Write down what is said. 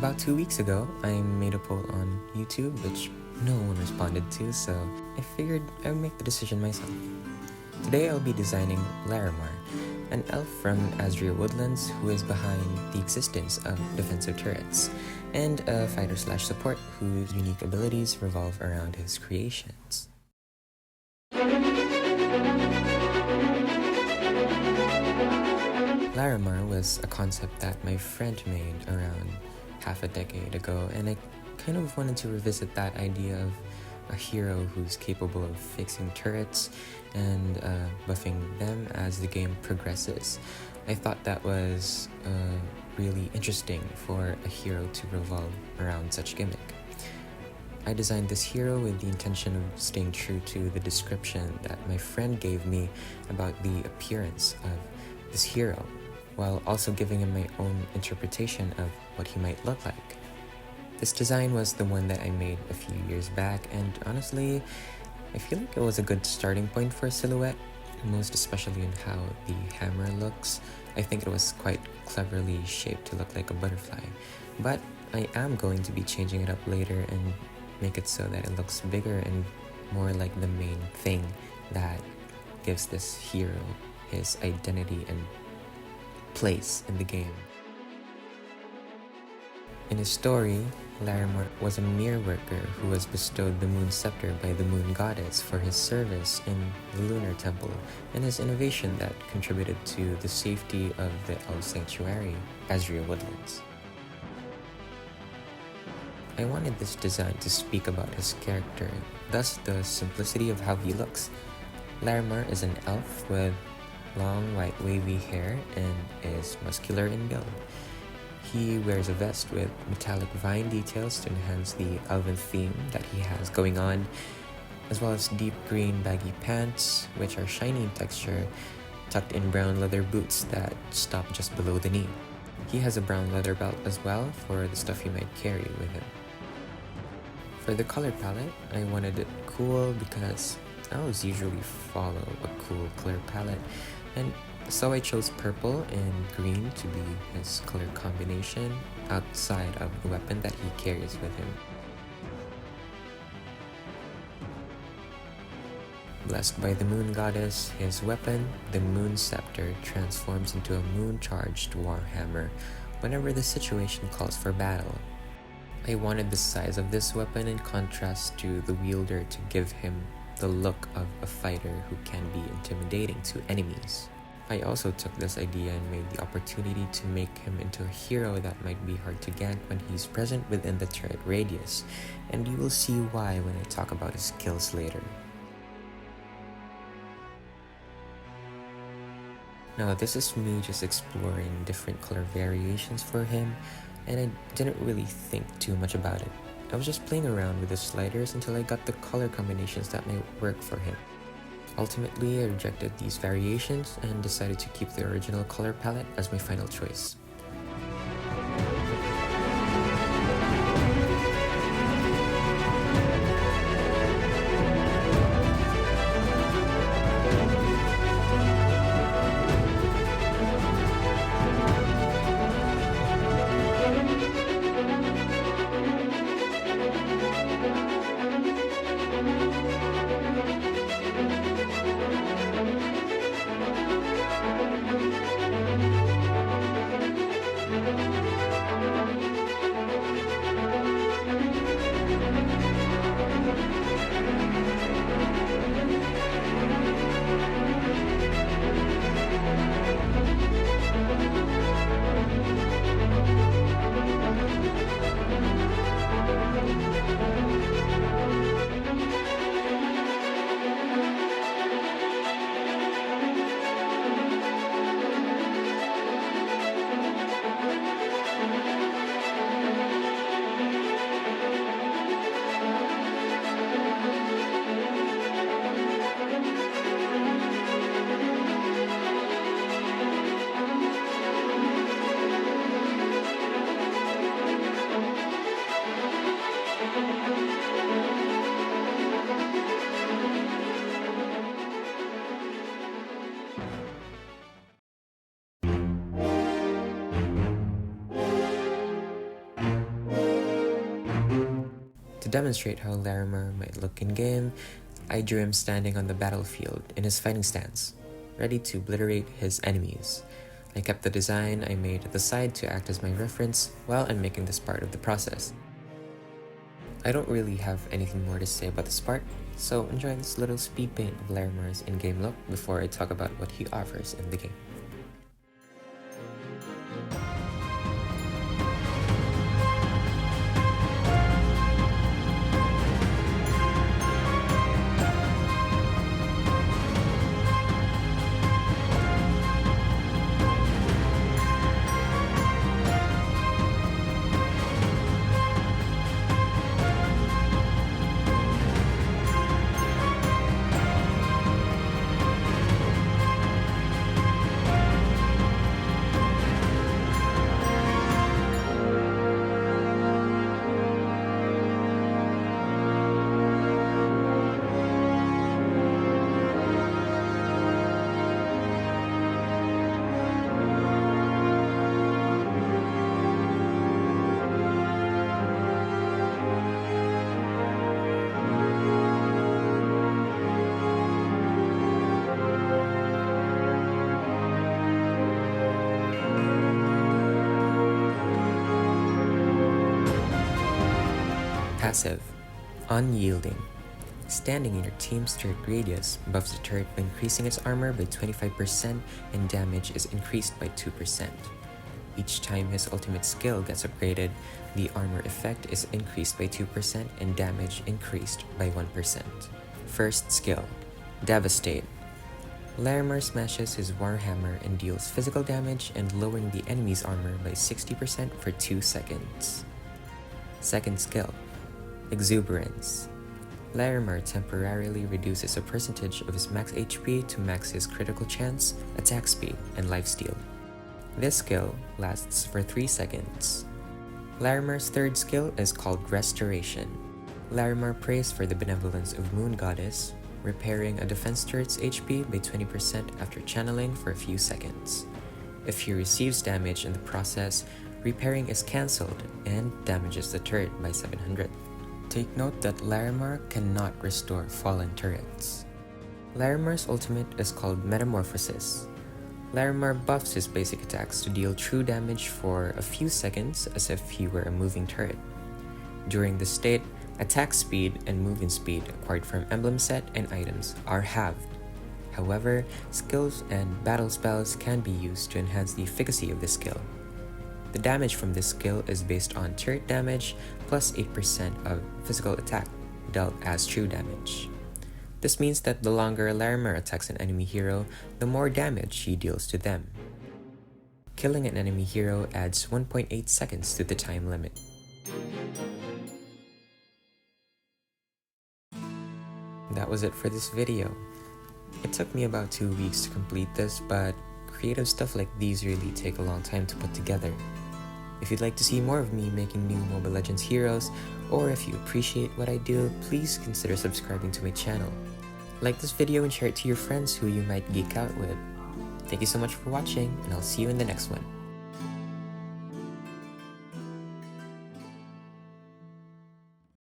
About 2 weeks ago, I made a poll on YouTube which no one responded to, so I figured I would make the decision myself. Today I'll be designing Larimar, an elf from Ezra Woodlands who is behind the existence of defensive turrets, and a fighter/support whose unique abilities revolve around his creations. Larimar was a concept that my friend made around half a decade ago, and I kind of wanted to revisit that idea of a hero who's capable of fixing turrets and buffing them as the game progresses. I thought that was really interesting for a hero to revolve around such gimmick. I designed this hero with the intention of staying true to the description that my friend gave me about the appearance of this hero, while also giving him my own interpretation of what he might look like. This design was the one that I made a few years back, and honestly, I feel like it was a good starting point for a silhouette, most especially in how the hammer looks. I think it was quite cleverly shaped to look like a butterfly, but I am going to be changing it up later and make it so that it looks bigger and more like the main thing that gives this hero his identity and place in the game. In his story, Larimar was a mere worker who was bestowed the moon scepter by the moon goddess for his service in the lunar temple and his innovation that contributed to the safety of the elf sanctuary, Ezra Woodlands. I wanted this design to speak about his character, thus the simplicity of how he looks. Larimar is an elf with long white wavy hair and is muscular in build. He wears a vest with metallic vine details to enhance the elven theme that he has going on, as well as deep green baggy pants which are shiny in texture, tucked in brown leather boots that stop just below the knee. He has a brown leather belt as well for the stuff he might carry with him. For the color palette, I wanted it cool because I always usually follow a cool color palette, and so I chose purple and green to be his color combination outside of the weapon that he carries with him. Blessed by the moon goddess, his weapon, the moon scepter, transforms into a moon-charged warhammer whenever the situation calls for battle. I wanted the size of this weapon in contrast to the wielder to give him the look of a fighter who can be intimidating to enemies. I also took this idea and made the opportunity to make him into a hero that might be hard to gank when he's present within the turret radius, and you will see why when I talk about his skills later. Now this is me just exploring different color variations for him, and I didn't really think too much about it. I was just playing around with the sliders until I got the color combinations that might work for him. Ultimately, I rejected these variations and decided to keep the original color palette as my final choice. demonstrate how Larimar might look in-game, I drew him standing on the battlefield in his fighting stance, ready to obliterate his enemies. I kept the design I made at the side to act as my reference while I'm making this part of the process. I don't really have anything more to say about this part, so enjoy this little speed paint of Larimar's in-game look before I talk about what he offers in the game. Passive. Unyielding. Standing in your team's turret radius buffs the turret by increasing its armor by 25% and damage is increased by 2%. Each time his ultimate skill gets upgraded, the armor effect is increased by 2% and damage increased by 1%. First skill, Devastate. Larimar smashes his Warhammer and deals physical damage and lowering the enemy's armor by 60% for 2 seconds. Second skill, Exuberance. Larimar temporarily reduces a percentage of his max HP to max his critical chance, attack speed, and lifesteal. This skill lasts for 3 seconds. Larimar's third skill is called Restoration. Larimar prays for the benevolence of Moon Goddess, repairing a defense turret's HP by 20% after channeling for a few seconds. If he receives damage in the process, repairing is cancelled and damages the turret by 700. Take note that Larimar cannot restore fallen turrets. Larimar's ultimate is called Metamorphosis. Larimar buffs his basic attacks to deal true damage for a few seconds as if he were a moving turret. During this state, attack speed and movement speed acquired from emblem set and items are halved. However, skills and battle spells can be used to enhance the efficacy of this skill. The damage from this skill is based on turret damage plus 8% of physical attack dealt as true damage. This means that the longer Larimar attacks an enemy hero, the more damage he deals to them. Killing an enemy hero adds 1.8 seconds to the time limit. That was it for this video. It took me about 2 weeks to complete this, but creative stuff like these really take a long time to put together. If you'd like to see more of me making new Mobile Legends heroes, or if you appreciate what I do, please consider subscribing to my channel. Like this video and share it to your friends who you might geek out with. Thank you so much for watching, and I'll see you in the next one.